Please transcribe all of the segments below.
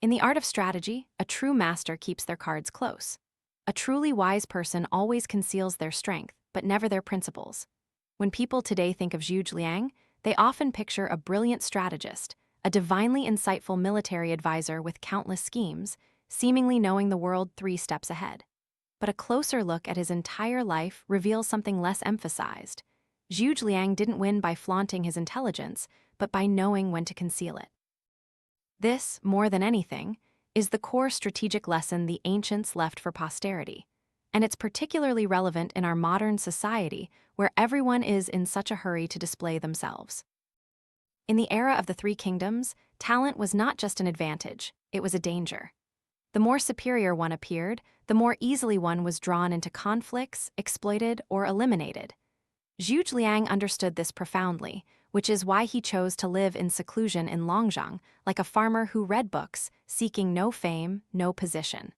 In the art of strategy, a true master keeps their cards close. A truly wise person always conceals their strength, but never their principles. When people today think of Zhuge Liang, they often picture a brilliant strategist, a divinely insightful military advisor with countless schemes, seemingly knowing the world 3 steps ahead. But a closer look at his entire life reveals something less emphasized. Zhuge Liang didn't win by flaunting his intelligence, but by knowing when to conceal it. This, more than anything, is the core strategic lesson the ancients left for posterity. And it's particularly relevant in our modern society, where everyone is in such a hurry to display themselves. In the era of the Three Kingdoms, talent was not just an advantage, it was a danger. The more superior one appeared, the more easily one was drawn into conflicts, exploited, or eliminated. Zhuge Liang understood this profoundly, which is why he chose to live in seclusion in Longzhang, like a farmer who read books, seeking no fame, no position.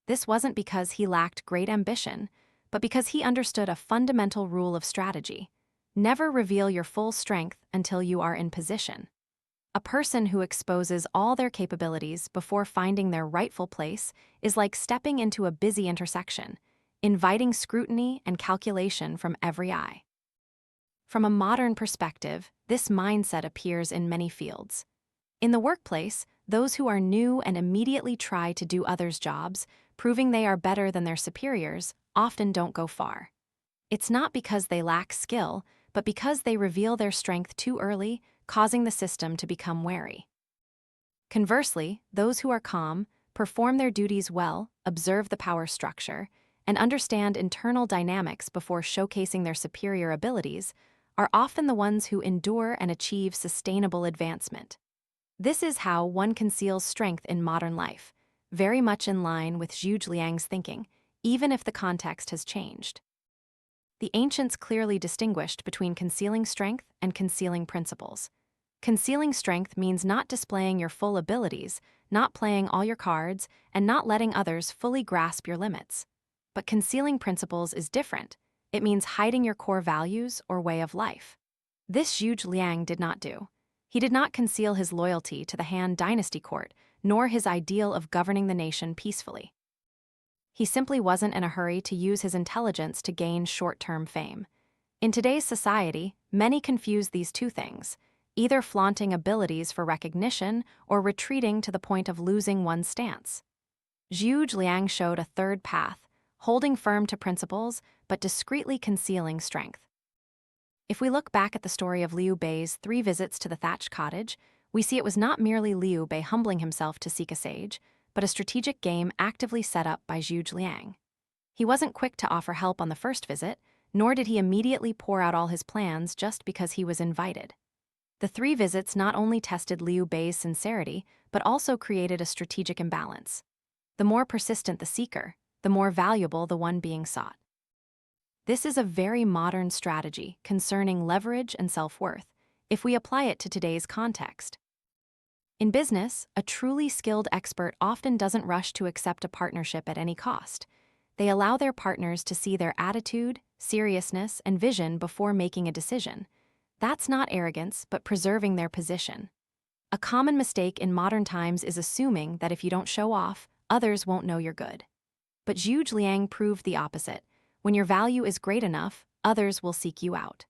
This wasn't because he lacked great ambition, but because he understood a fundamental rule of strategy: never reveal your full strength until you are in position. A person who exposes all their capabilities before finding their rightful place is like stepping into a busy intersection, inviting scrutiny and calculation from every eye. From a modern perspective, this mindset appears in many fields. In the workplace, those who are new and immediately try to do others' jobs, proving they are better than their superiors, often don't go far. It's not because they lack skill, but because they reveal their strength too early, causing the system to become wary. Conversely, those who are calm, perform their duties well, observe the power structure, and understand internal dynamics before showcasing their superior abilities, are often the ones who endure and achieve sustainable advancement. This is how one conceals strength in modern life, very much in line with Zhuge Liang's thinking, even if the context has changed. The ancients clearly distinguished between concealing strength and concealing principles. Concealing strength means not displaying your full abilities, not playing all your cards, and not letting others fully grasp your limits. But concealing principles is different. It means hiding your core values or way of life. This Zhuge Liang did not do. He did not conceal his loyalty to the Han Dynasty court, nor his ideal of governing the nation peacefully. He simply wasn't in a hurry to use his intelligence to gain short-term fame. In today's society, many confuse these two things, either flaunting abilities for recognition or retreating to the point of losing one's stance. Zhuge Liang showed a third path, holding firm to principles but discreetly concealing strength. If we look back at the story of Liu Bei's 3 visits to the thatched cottage, we see it was not merely Liu Bei humbling himself to seek a sage, but a strategic game actively set up by Zhuge Liang. He wasn't quick to offer help on the first visit, nor did he immediately pour out all his plans just because he was invited. The 3 visits not only tested Liu Bei's sincerity, but also created a strategic imbalance. The more persistent the seeker, the more valuable the one being sought. This is a very modern strategy concerning leverage and self-worth, if we apply it to today's context. In business, a truly skilled expert often doesn't rush to accept a partnership at any cost. They allow their partners to see their attitude, seriousness, and vision before making a decision. That's not arrogance, but preserving their position. A common mistake in modern times is assuming that if you don't show off, others won't know you're good. But Zhuge Liang proved the opposite. When your value is great enough, others will seek you out.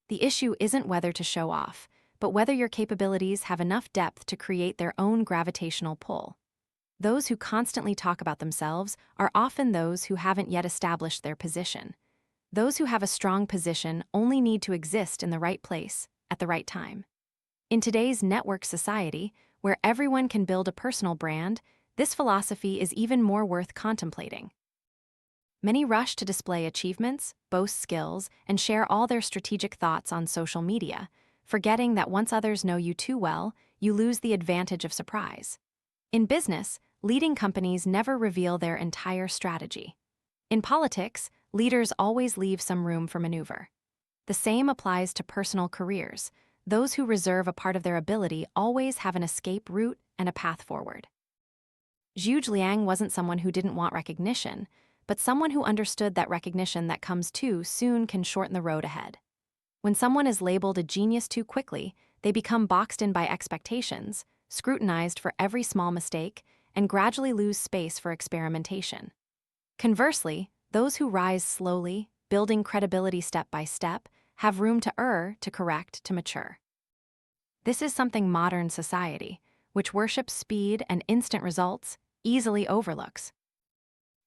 The issue isn't whether to show off, but whether your capabilities have enough depth to create their own gravitational pull. Those who constantly talk about themselves are often those who haven't yet established their position. Those who have a strong position only need to exist in the right place, at the right time. In today's network society, where everyone can build a personal brand, this philosophy is even more worth contemplating. Many rush to display achievements, boast skills, and share all their strategic thoughts on social media, forgetting that once others know you too well, you lose the advantage of surprise. In business, leading companies never reveal their entire strategy. In politics, leaders always leave some room for maneuver. The same applies to personal careers. Those who reserve a part of their ability always have an escape route and a path forward. Zhuge Liang wasn't someone who didn't want recognition, but someone who understood that recognition that comes too soon can shorten the road ahead. When someone is labeled a genius too quickly, they become boxed in by expectations, scrutinized for every small mistake, and gradually lose space for experimentation. Conversely, those who rise slowly, building credibility step by step, have room to err, to correct, to mature. This is something modern society, which worships speed and instant results, easily overlooks.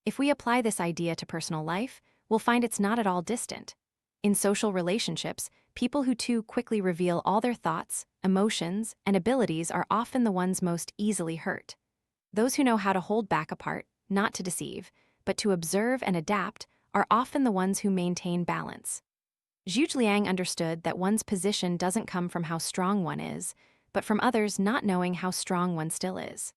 If we apply this idea to personal life, we'll find it's not at all distant. In social relationships, people who too quickly reveal all their thoughts, emotions, and abilities are often the ones most easily hurt. Those who know how to hold back apart, not to deceive, but to observe and adapt, are often the ones who maintain balance. Zhuge Liang understood that one's position doesn't come from how strong one is, but from others not knowing how strong one still is.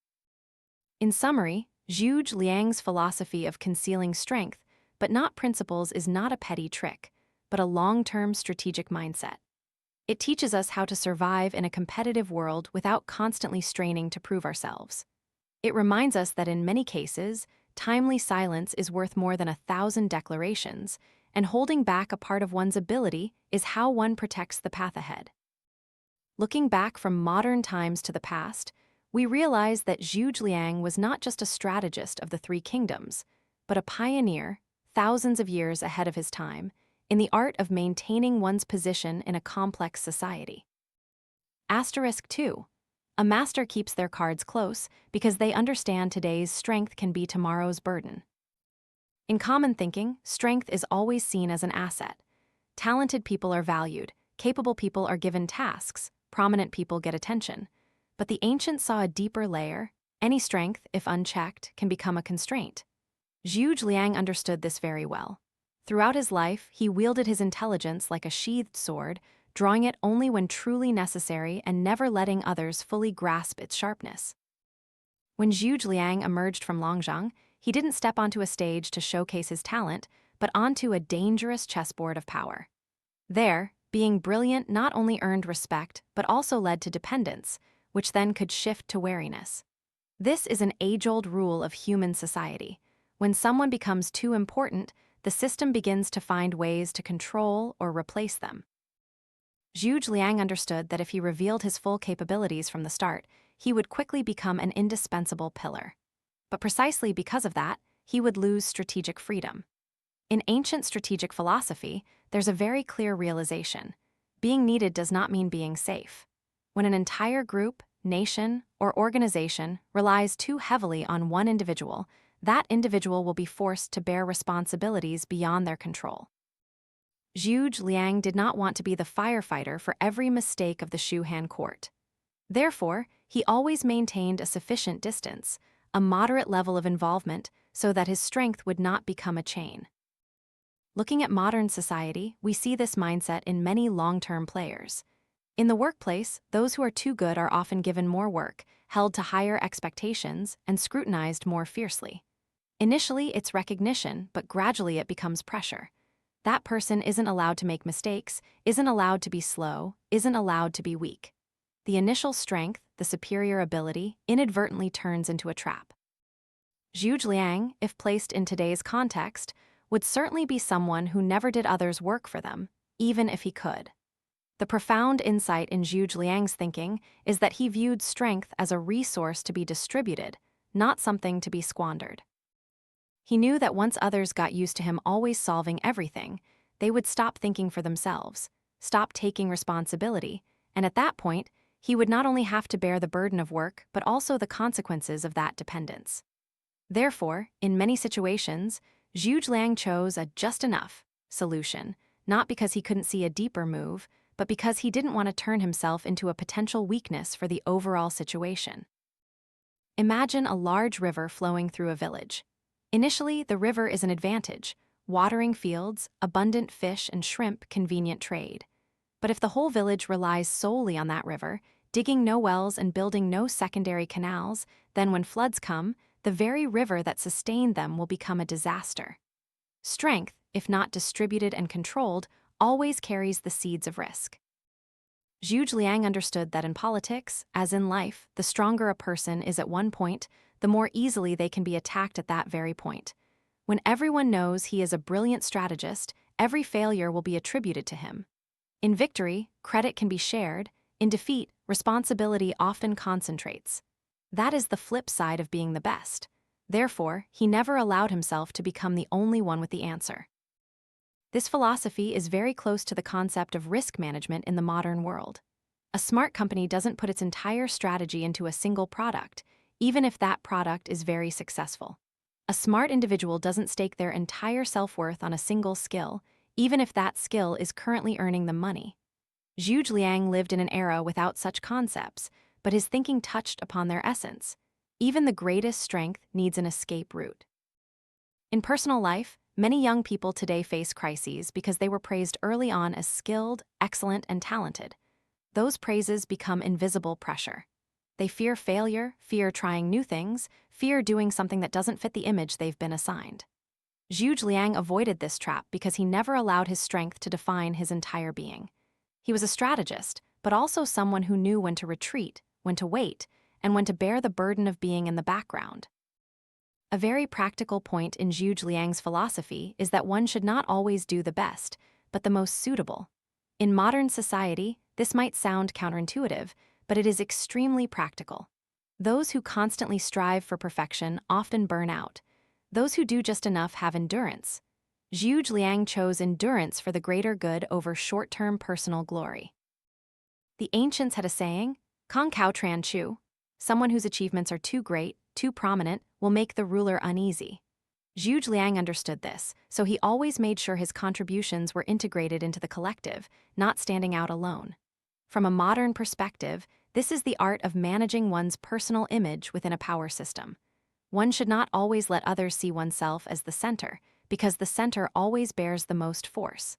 In summary, Zhuge Liang's philosophy of concealing strength, but not principles, is not a petty trick, but a long-term strategic mindset. It teaches us how to survive in a competitive world without constantly straining to prove ourselves. It reminds us that in many cases, timely silence is worth more than 1,000 declarations, and holding back a part of one's ability is how one protects the path ahead. Looking back from modern times to the past, we realize that Zhuge Liang was not just a strategist of the Three Kingdoms, but a pioneer, thousands of years ahead of his time, in the art of maintaining one's position in a complex society. Asterisk 2. A master keeps their cards close because they understand today's strength can be tomorrow's burden. In common thinking, strength is always seen as an asset. Talented people are valued, capable people are given tasks, prominent people get attention. But the ancients saw a deeper layer. Any strength, if unchecked, can become a constraint. Zhuge Liang understood this very well. Throughout his life, he wielded his intelligence like a sheathed sword, drawing it only when truly necessary and never letting others fully grasp its sharpness. When Zhuge Liang emerged from Longzhang, he didn't step onto a stage to showcase his talent, but onto a dangerous chessboard of power. There, being brilliant not only earned respect, but also led to dependence, which then could shift to wariness. This is an age-old rule of human society. When someone becomes too important, the system begins to find ways to control or replace them. Zhuge Liang understood that if he revealed his full capabilities from the start, he would quickly become an indispensable pillar. But precisely because of that, he would lose strategic freedom. In ancient strategic philosophy, there's a very clear realization. Being needed does not mean being safe. When an entire group, nation, or organization relies too heavily on one individual, that individual will be forced to bear responsibilities beyond their control. Zhuge Liang did not want to be the firefighter for every mistake of the Shuhan court. Therefore, he always maintained a sufficient distance, a moderate level of involvement, so that his strength would not become a chain. Looking at modern society, we see this mindset in many long-term players. In the workplace, those who are too good are often given more work, held to higher expectations, and scrutinized more fiercely. Initially, it's recognition, but gradually it becomes pressure. That person isn't allowed to make mistakes, isn't allowed to be slow, isn't allowed to be weak. The initial strength, the superior ability, inadvertently turns into a trap. Zhuge Liang, if placed in today's context, would certainly be someone who never did others work for them, even if he could. The profound insight in Zhuge Liang's thinking is that he viewed strength as a resource to be distributed, not something to be squandered. He knew that once others got used to him always solving everything, they would stop thinking for themselves, stop taking responsibility, and at that point, he would not only have to bear the burden of work, but also the consequences of that dependence. Therefore, in many situations, Zhuge Liang chose a just enough solution, not because he couldn't see a deeper move, but because he didn't want to turn himself into a potential weakness for the overall situation. Imagine a large river flowing through a village. Initially, the river is an advantage, watering fields, abundant fish and shrimp, convenient trade. But if the whole village relies solely on that river, digging no wells and building no secondary canals, then when floods come, the very river that sustained them will become a disaster. Strength, if not distributed and controlled, always carries the seeds of risk. Zhuge Liang understood that in politics, as in life, the stronger a person is at one point, the more easily they can be attacked at that very point. When everyone knows he is a brilliant strategist, every failure will be attributed to him. In victory, credit can be shared. In defeat, responsibility often concentrates. That is the flip side of being the best. Therefore, he never allowed himself to become the only one with the answer. This philosophy is very close to the concept of risk management in the modern world. A smart company doesn't put its entire strategy into a single product, even if that product is very successful. A smart individual doesn't stake their entire self-worth on a single skill, even if that skill is currently earning them money. Zhuge Liang lived in an era without such concepts, but his thinking touched upon their essence. Even the greatest strength needs an escape route. In personal life, many young people today face crises because they were praised early on as skilled, excellent, and talented. Those praises become invisible pressure. They fear failure, fear trying new things, fear doing something that doesn't fit the image they've been assigned. Zhuge Liang avoided this trap because he never allowed his strength to define his entire being. He was a strategist, but also someone who knew when to retreat, when to wait, and when to bear the burden of being in the background. A very practical point in Zhuge Liang's philosophy is that one should not always do the best, but the most suitable. In modern society, this might sound counterintuitive, but it is extremely practical. Those who constantly strive for perfection often burn out. Those who do just enough have endurance. Zhuge Liang chose endurance for the greater good over short-term personal glory. The ancients had a saying, "Kong Kao Tran Chu," someone whose achievements are too great, too prominent, will make the ruler uneasy. Zhuge Liang understood this, so he always made sure his contributions were integrated into the collective, not standing out alone. From a modern perspective, this is the art of managing one's personal image within a power system. One should not always let others see oneself as the center, because the center always bears the most force.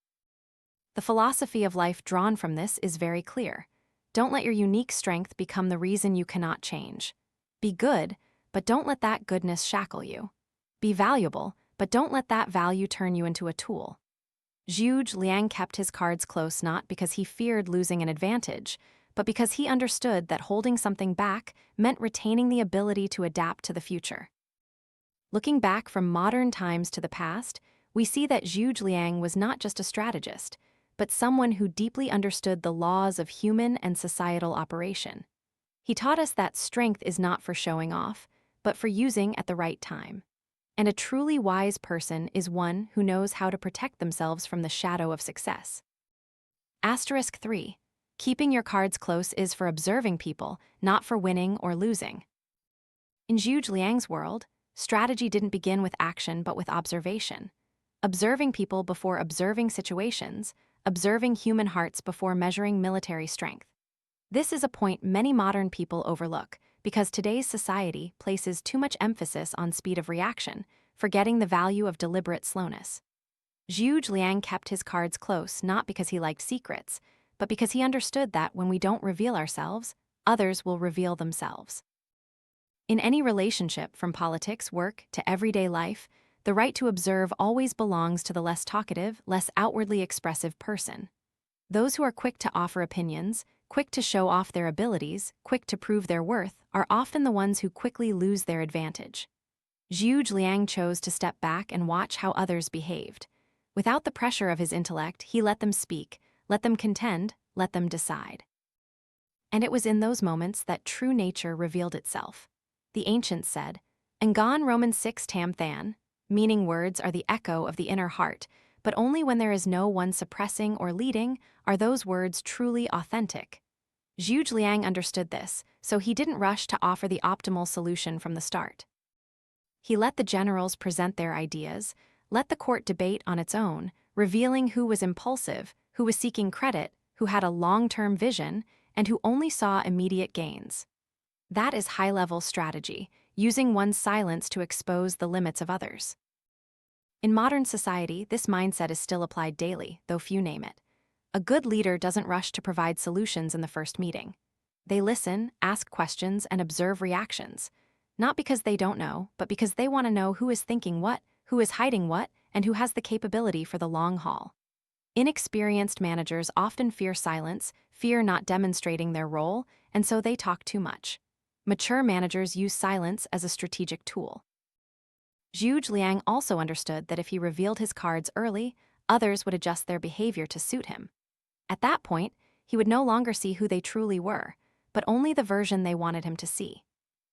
The philosophy of life drawn from this is very clear. Don't let your unique strength become the reason you cannot change. Be good, but don't let that goodness shackle you. Be valuable, but don't let that value turn you into a tool. Zhuge Liang kept his cards close not because he feared losing an advantage, but because he understood that holding something back meant retaining the ability to adapt to the future. Looking back from modern times to the past, we see that Zhuge Liang was not just a strategist, but someone who deeply understood the laws of human and societal operation. He taught us that strength is not for showing off, but for using at the right time. And a truly wise person is one who knows how to protect themselves from the shadow of success. Asterisk 3. Keeping your cards close is for observing people, not for winning or losing. In Zhuge Liang's world, strategy didn't begin with action but with observation. Observing people before observing situations, observing human hearts before measuring military strength. This is a point many modern people overlook, because today's society places too much emphasis on speed of reaction, forgetting the value of deliberate slowness. Zhuge Liang kept his cards close not because he liked secrets, but because he understood that when we don't reveal ourselves, others will reveal themselves. In any relationship, from politics, work, to everyday life, the right to observe always belongs to the less talkative, less outwardly expressive person. Those who are quick to offer opinions, quick to show off their abilities, quick to prove their worth, are often the ones who quickly lose their advantage. Zhuge Liang chose to step back and watch how others behaved. Without the pressure of his intellect, he let them speak, let them contend, let them decide. And it was in those moments that true nature revealed itself. The ancients said, "Ngan Roman 6 Tam Than," meaning words are the echo of the inner heart, but only when there is no one suppressing or leading are those words truly authentic. Zhuge Liang understood this, so he didn't rush to offer the optimal solution from the start. He let the generals present their ideas, let the court debate on its own, revealing who was impulsive, who was seeking credit, who had a long-term vision, and who only saw immediate gains. That is high-level strategy, using one's silence to expose the limits of others. In modern society, this mindset is still applied daily, though few name it. A good leader doesn't rush to provide solutions in the first meeting. They listen, ask questions, and observe reactions, not because they don't know, but because they want to know who is thinking what, who is hiding what, and who has the capability for the long haul. Inexperienced managers often fear silence, fear not demonstrating their role, and so they talk too much. Mature managers use silence as a strategic tool. Zhuge Liang also understood that if he revealed his cards early, others would adjust their behavior to suit him. At that point, he would no longer see who they truly were, but only the version they wanted him to see.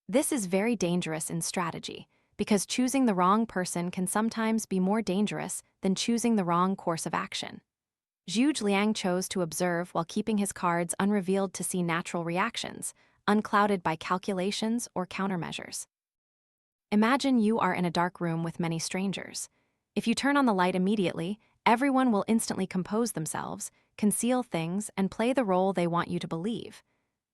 This is very dangerous in strategy, because choosing the wrong person can sometimes be more dangerous than choosing the wrong course of action. Zhuge Liang chose to observe while keeping his cards unrevealed to see natural reactions, unclouded by calculations or countermeasures. Imagine you are in a dark room with many strangers. If you turn on the light immediately, everyone will instantly compose themselves, conceal things, and play the role they want you to believe.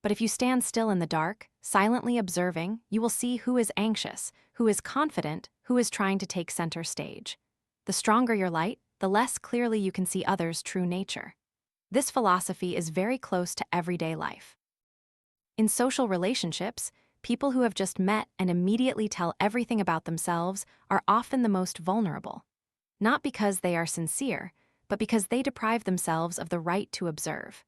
But if you stand still in the dark, silently observing, you will see who is anxious, who is confident, who is trying to take center stage. The stronger your light, the less clearly you can see others' true nature. This philosophy is very close to everyday life. In social relationships, people who have just met and immediately tell everything about themselves are often the most vulnerable. Not because they are sincere, but because they deprive themselves of the right to observe.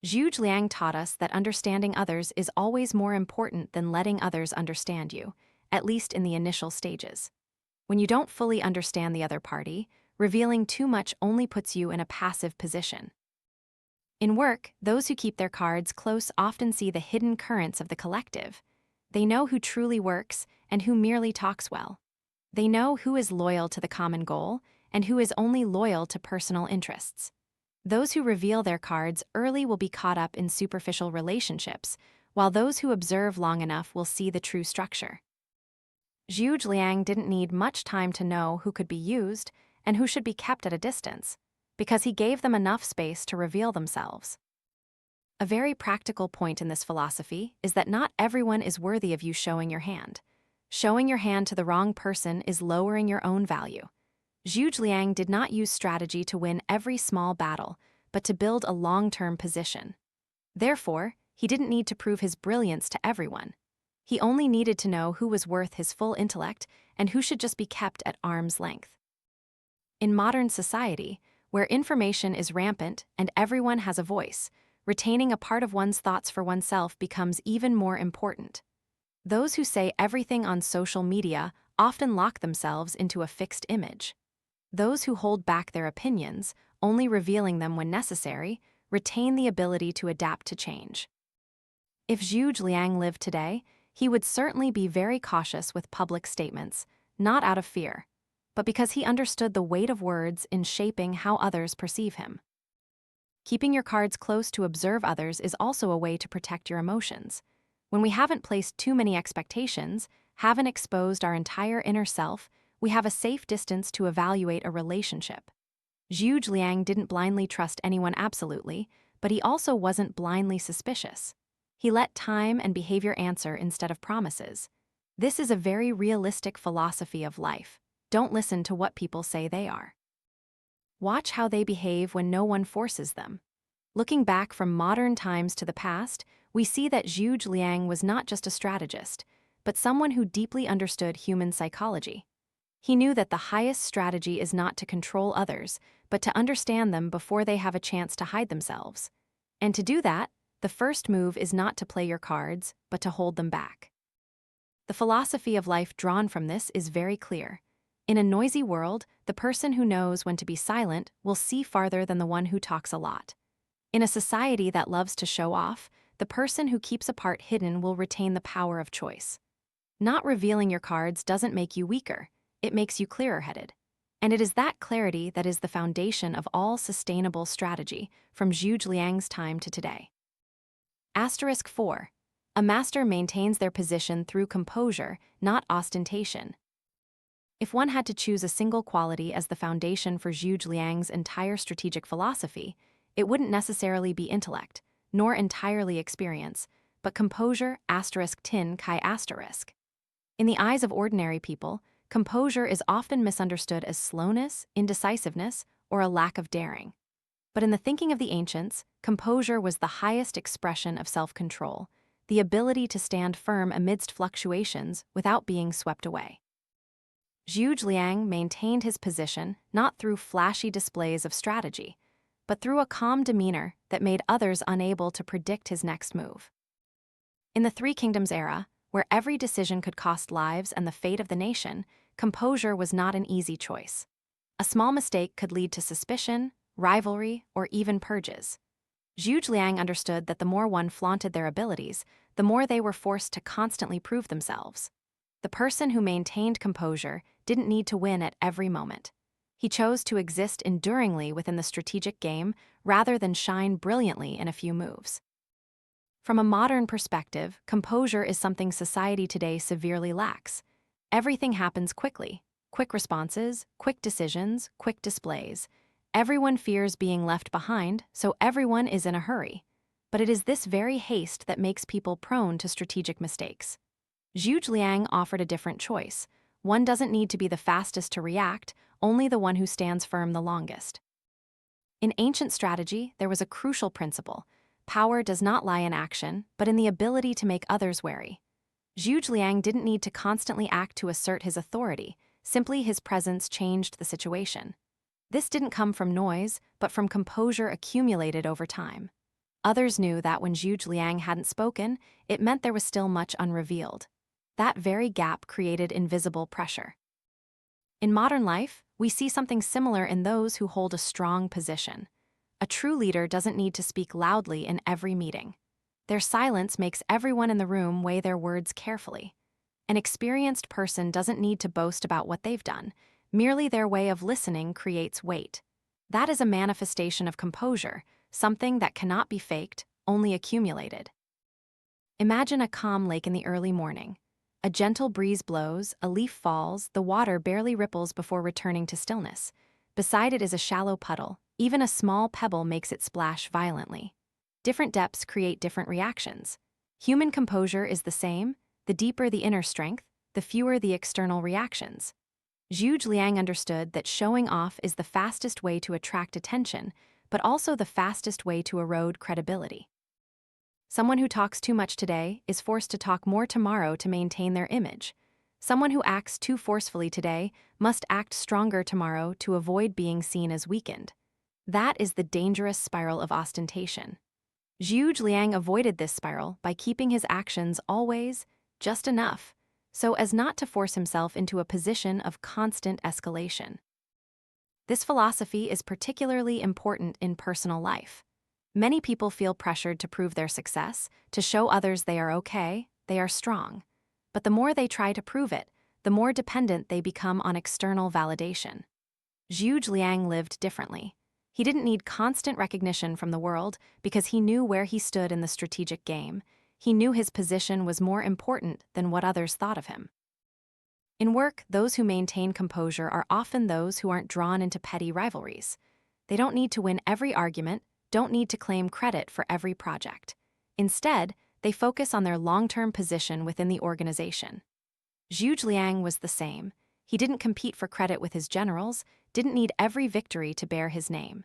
Zhuge Liang taught us that understanding others is always more important than letting others understand you, at least in the initial stages. When you don't fully understand the other party, revealing too much only puts you in a passive position. In work, those who keep their cards close often see the hidden currents of the collective. They know who truly works and who merely talks well. They know who is loyal to the common goal and who is only loyal to personal interests. Those who reveal their cards early will be caught up in superficial relationships, while those who observe long enough will see the true structure. Zhuge Liang didn't need much time to know who could be used and who should be kept at a distance, because he gave them enough space to reveal themselves. A very practical point in this philosophy is that not everyone is worthy of you showing your hand. Showing your hand to the wrong person is lowering your own value. Zhuge Liang did not use strategy to win every small battle, but to build a long-term position. Therefore, he didn't need to prove his brilliance to everyone. He only needed to know who was worth his full intellect and who should just be kept at arm's length. In modern society, where information is rampant and everyone has a voice, retaining a part of one's thoughts for oneself becomes even more important. Those who say everything on social media often lock themselves into a fixed image. Those who hold back their opinions, only revealing them when necessary, retain the ability to adapt to change. If Zhuge Liang lived today, he would certainly be very cautious with public statements, not out of fear, but because he understood the weight of words in shaping how others perceive him. Keeping your cards close to observe others is also a way to protect your emotions. When we haven't placed too many expectations, haven't exposed our entire inner self, we have a safe distance to evaluate a relationship. Zhuge Liang didn't blindly trust anyone absolutely, but he also wasn't blindly suspicious. He let time and behavior answer instead of promises. This is a very realistic philosophy of life. Don't listen to what people say they are. Watch how they behave when no one forces them. Looking back from modern times to the past, we see that Zhuge Liang was not just a strategist, but someone who deeply understood human psychology. He knew that the highest strategy is not to control others, but to understand them before they have a chance to hide themselves. And to do that, the first move is not to play your cards, but to hold them back. The philosophy of life drawn from this is very clear. In a noisy world, the person who knows when to be silent will see farther than the one who talks a lot. In a society that loves to show off, the person who keeps a part hidden will retain the power of choice. Not revealing your cards doesn't make you weaker. It makes you clearer-headed. And it is that clarity that is the foundation of all sustainable strategy, from Zhuge Liang's time to today. Asterisk 4. A master maintains their position through composure, not ostentation. If one had to choose a single quality as the foundation for Zhuge Liang's entire strategic philosophy, it wouldn't necessarily be intellect, nor entirely experience, but composure *tin chi*. In the eyes of ordinary people, composure is often misunderstood as slowness, indecisiveness, or a lack of daring. But in the thinking of the ancients, composure was the highest expression of self-control, the ability to stand firm amidst fluctuations without being swept away. Zhuge Liang maintained his position not through flashy displays of strategy, but through a calm demeanor that made others unable to predict his next move. In the Three Kingdoms era, where every decision could cost lives and the fate of the nation, composure was not an easy choice. A small mistake could lead to suspicion, rivalry, or even purges. Zhuge Liang understood that the more one flaunted their abilities, the more they were forced to constantly prove themselves. The person who maintained composure didn't need to win at every moment. He chose to exist enduringly within the strategic game rather than shine brilliantly in a few moves. From a modern perspective, composure is something society today severely lacks. Everything happens quickly. Quick responses, quick decisions, quick displays. Everyone fears being left behind, so everyone is in a hurry. But it is this very haste that makes people prone to strategic mistakes. Zhuge Liang offered a different choice. One doesn't need to be the fastest to react, only the one who stands firm the longest. In ancient strategy, there was a crucial principle. Power does not lie in action, but in the ability to make others wary. Zhuge Liang didn't need to constantly act to assert his authority, simply his presence changed the situation. This didn't come from noise, but from composure accumulated over time. Others knew that when Zhuge Liang hadn't spoken, it meant there was still much unrevealed. That very gap created invisible pressure. In modern life, we see something similar in those who hold a strong position. A true leader doesn't need to speak loudly in every meeting. Their silence makes everyone in the room weigh their words carefully. An experienced person doesn't need to boast about what they've done. Merely their way of listening creates weight. That is a manifestation of composure, something that cannot be faked, only accumulated. Imagine a calm lake in the early morning. A gentle breeze blows, a leaf falls, the water barely ripples before returning to stillness. Beside it is a shallow puddle. Even a small pebble makes it splash violently. Different depths create different reactions. Human composure is the same. The deeper the inner strength, the fewer the external reactions. Zhuge Liang understood that showing off is the fastest way to attract attention, but also the fastest way to erode credibility. Someone who talks too much today is forced to talk more tomorrow to maintain their image. Someone who acts too forcefully today must act stronger tomorrow to avoid being seen as weakened. That is the dangerous spiral of ostentation. Zhuge Liang avoided this spiral by keeping his actions always just enough, so as not to force himself into a position of constant escalation. This philosophy is particularly important in personal life. Many people feel pressured to prove their success, to show others they are okay, they are strong. But the more they try to prove it, the more dependent they become on external validation. Zhuge Liang lived differently. He didn't need constant recognition from the world because he knew where he stood in the strategic game. He knew his position was more important than what others thought of him. In work, those who maintain composure are often those who aren't drawn into petty rivalries. They don't need to win every argument, don't need to claim credit for every project. Instead, they focus on their long-term position within the organization. Zhuge Liang was the same. He didn't compete for credit with his generals, didn't need every victory to bear his name.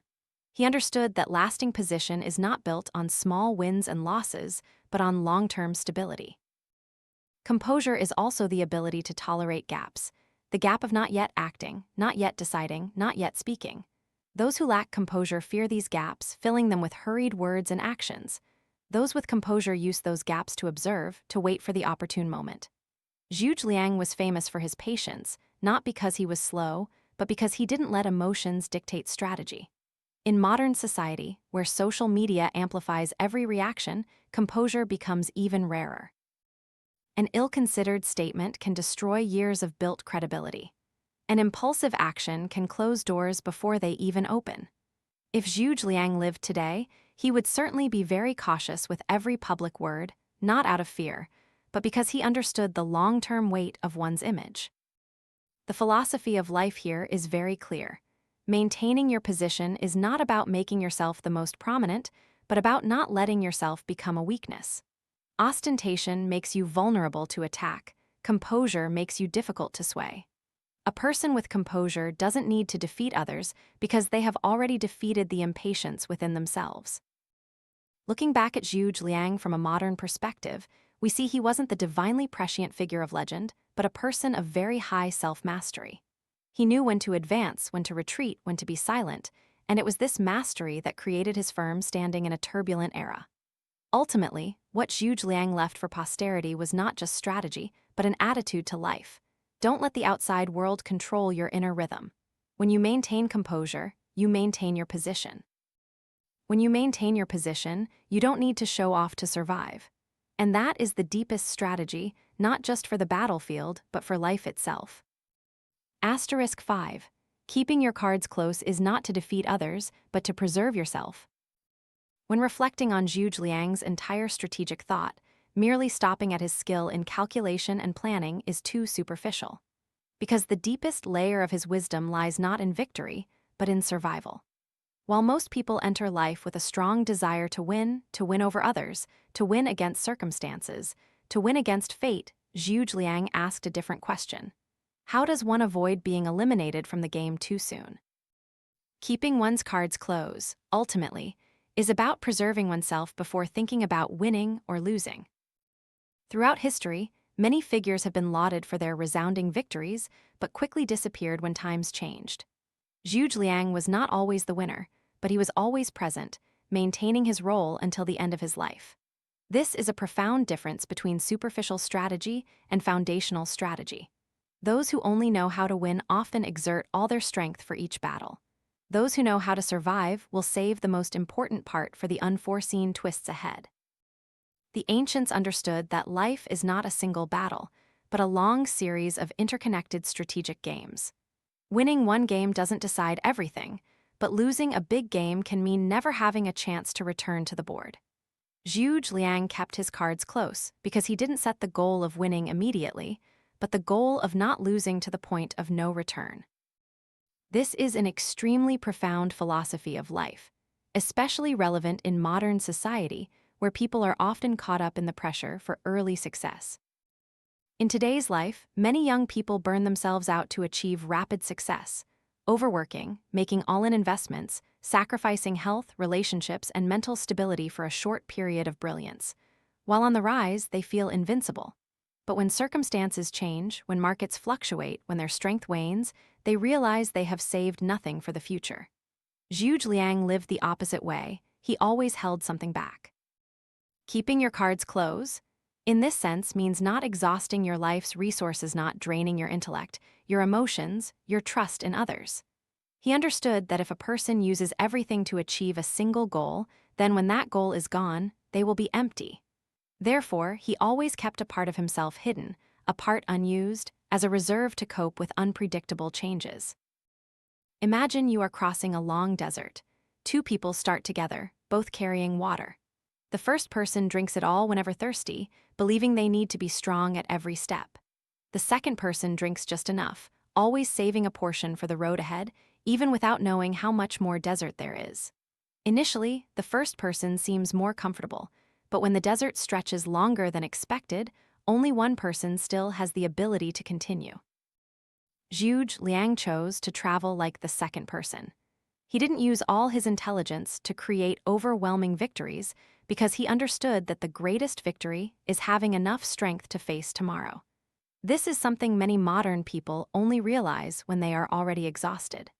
He understood that lasting position is not built on small wins and losses, but on long-term stability. Composure is also the ability to tolerate gaps, the gap of not yet acting, not yet deciding, not yet speaking. Those who lack composure fear these gaps, filling them with hurried words and actions. Those with composure use those gaps to observe, to wait for the opportune moment. Zhuge Liang was famous for his patience, not because he was slow, but because he didn't let emotions dictate strategy. In modern society, where social media amplifies every reaction, composure becomes even rarer. An ill-considered statement can destroy years of built credibility. An impulsive action can close doors before they even open. If Zhuge Liang lived today, he would certainly be very cautious with every public word, not out of fear, but because he understood the long-term weight of one's image. The philosophy of life here is very clear. Maintaining your position is not about making yourself the most prominent, but about not letting yourself become a weakness. Ostentation makes you vulnerable to attack. Composure makes you difficult to sway. A person with composure doesn't need to defeat others because they have already defeated the impatience within themselves. Looking back at Zhuge Liang from a modern perspective, we see he wasn't the divinely prescient figure of legend, but a person of very high self-mastery. He knew when to advance, when to retreat, when to be silent, and it was this mastery that created his firm standing in a turbulent era. Ultimately, what Zhuge Liang left for posterity was not just strategy, but an attitude to life. Don't let the outside world control your inner rhythm. When you maintain composure, you maintain your position. When you maintain your position, you don't need to show off to survive. And that is the deepest strategy, not just for the battlefield, but for life itself. Asterisk 5. Keeping your cards close is not to defeat others, but to preserve yourself. When reflecting on Zhuge Liang's entire strategic thought, merely stopping at his skill in calculation and planning is too superficial. Because the deepest layer of his wisdom lies not in victory, but in survival. While most people enter life with a strong desire to win over others, to win against circumstances, to win against fate, Zhuge Liang asked a different question. How does one avoid being eliminated from the game too soon? Keeping one's cards close, ultimately, is about preserving oneself before thinking about winning or losing. Throughout history, many figures have been lauded for their resounding victories, but quickly disappeared when times changed. Zhuge Liang was not always the winner, but he was always present, maintaining his role until the end of his life. This is a profound difference between superficial strategy and foundational strategy. Those who only know how to win often exert all their strength for each battle. Those who know how to survive will save the most important part for the unforeseen twists ahead. The ancients understood that life is not a single battle, but a long series of interconnected strategic games. Winning one game doesn't decide everything, but losing a big game can mean never having a chance to return to the board. Zhuge Liang kept his cards close because he didn't set the goal of winning immediately, but the goal of not losing to the point of no return. This is an extremely profound philosophy of life, especially relevant in modern society where people are often caught up in the pressure for early success. In today's life, many young people burn themselves out to achieve rapid success, overworking, making all-in investments, sacrificing health, relationships, and mental stability for a short period of brilliance. While on the rise, they feel invincible. But when circumstances change, when markets fluctuate, when their strength wanes, they realize they have saved nothing for the future. Zhuge Liang lived the opposite way. He always held something back. Keeping your cards close, in this sense, means not exhausting your life's resources, not draining your intellect, your emotions, your trust in others. He understood that if a person uses everything to achieve a single goal, then when that goal is gone, they will be empty. Therefore, he always kept a part of himself hidden, a part unused, as a reserve to cope with unpredictable changes. Imagine you are crossing a long desert. Two people start together, both carrying water. The first person drinks it all whenever thirsty, believing they need to be strong at every step. The second person drinks just enough, always saving a portion for the road ahead, even without knowing how much more desert there is. Initially, the first person seems more comfortable, but when the desert stretches longer than expected, only one person still has the ability to continue. Zhuge Liang chose to travel like the second person. He didn't use all his intelligence to create overwhelming victories because he understood that the greatest victory is having enough strength to face tomorrow. This is something many modern people only realize when they are already exhausted.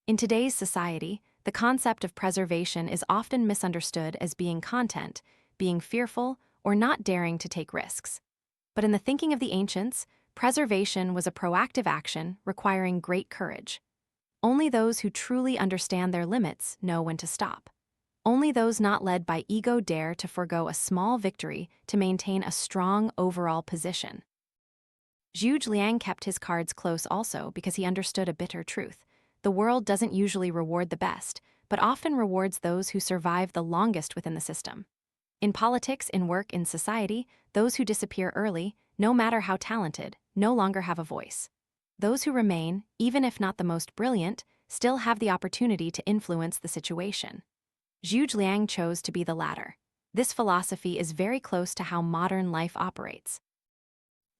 In today's society, the concept of preservation is often misunderstood as being content, being fearful, or not daring to take risks. But in the thinking of the ancients, preservation was a proactive action requiring great courage. Only those who truly understand their limits know when to stop. Only those not led by ego dare to forego a small victory to maintain a strong overall position. Zhuge Liang kept his cards close also because he understood a bitter truth. The world doesn't usually reward the best, but often rewards those who survive the longest within the system. In politics, in work, in society, those who disappear early, no matter how talented, no longer have a voice. Those who remain, even if not the most brilliant, still have the opportunity to influence the situation. Zhuge Liang chose to be the latter. This philosophy is very close to how modern life operates.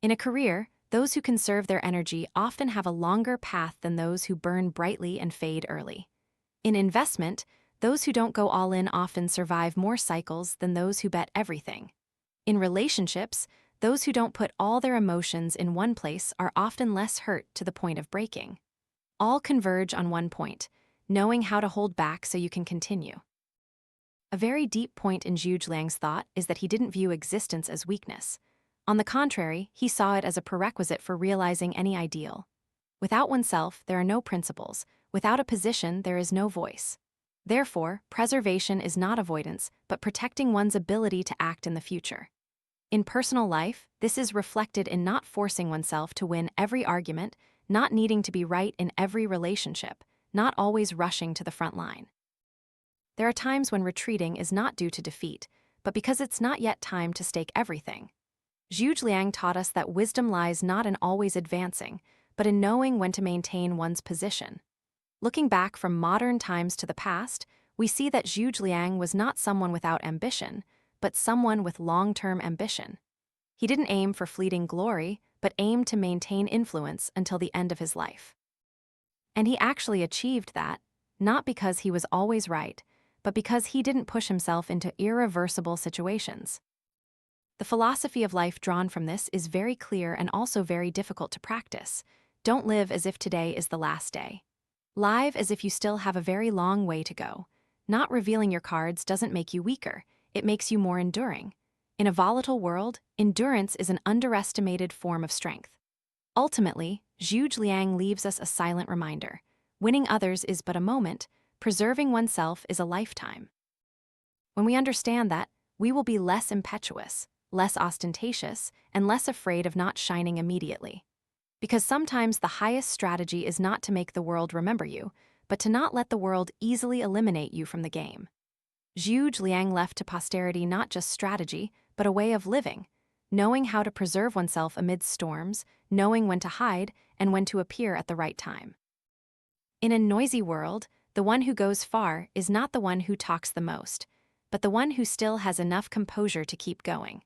In a career, those who conserve their energy often have a longer path than those who burn brightly and fade early. In investment, those who don't go all in often survive more cycles than those who bet everything. In relationships, those who don't put all their emotions in one place are often less hurt to the point of breaking. All converge on one point, knowing how to hold back so you can continue. A very deep point in Zhuge Liang's thought is that he didn't view existence as weakness. On the contrary, he saw it as a prerequisite for realizing any ideal. Without oneself, there are no principles. Without a position, there is no voice. Therefore, preservation is not avoidance, but protecting one's ability to act in the future. In personal life, this is reflected in not forcing oneself to win every argument, not needing to be right in every relationship, not always rushing to the front line. There are times when retreating is not due to defeat, but because it's not yet time to stake everything. Zhuge Liang taught us that wisdom lies not in always advancing, but in knowing when to maintain one's position. Looking back from modern times to the past, we see that Zhuge Liang was not someone without ambition, but someone with long-term ambition. He didn't aim for fleeting glory, but aimed to maintain influence until the end of his life. And he actually achieved that, not because he was always right, but because he didn't push himself into irreversible situations. The philosophy of life drawn from this is very clear and also very difficult to practice. Don't live as if today is the last day. Live as if you still have a very long way to go. Not revealing your cards doesn't make you weaker, it makes you more enduring. In a volatile world, endurance is an underestimated form of strength. Ultimately, Zhuge Liang leaves us a silent reminder. Winning others is but a moment, preserving oneself is a lifetime. When we understand that, we will be less impetuous, less ostentatious, and less afraid of not shining immediately. Because sometimes the highest strategy is not to make the world remember you, but to not let the world easily eliminate you from the game. Zhuge Liang left to posterity not just strategy, but a way of living, knowing how to preserve oneself amidst storms, knowing when to hide and when to appear at the right time. In a noisy world, the one who goes far is not the one who talks the most, but the one who still has enough composure to keep going.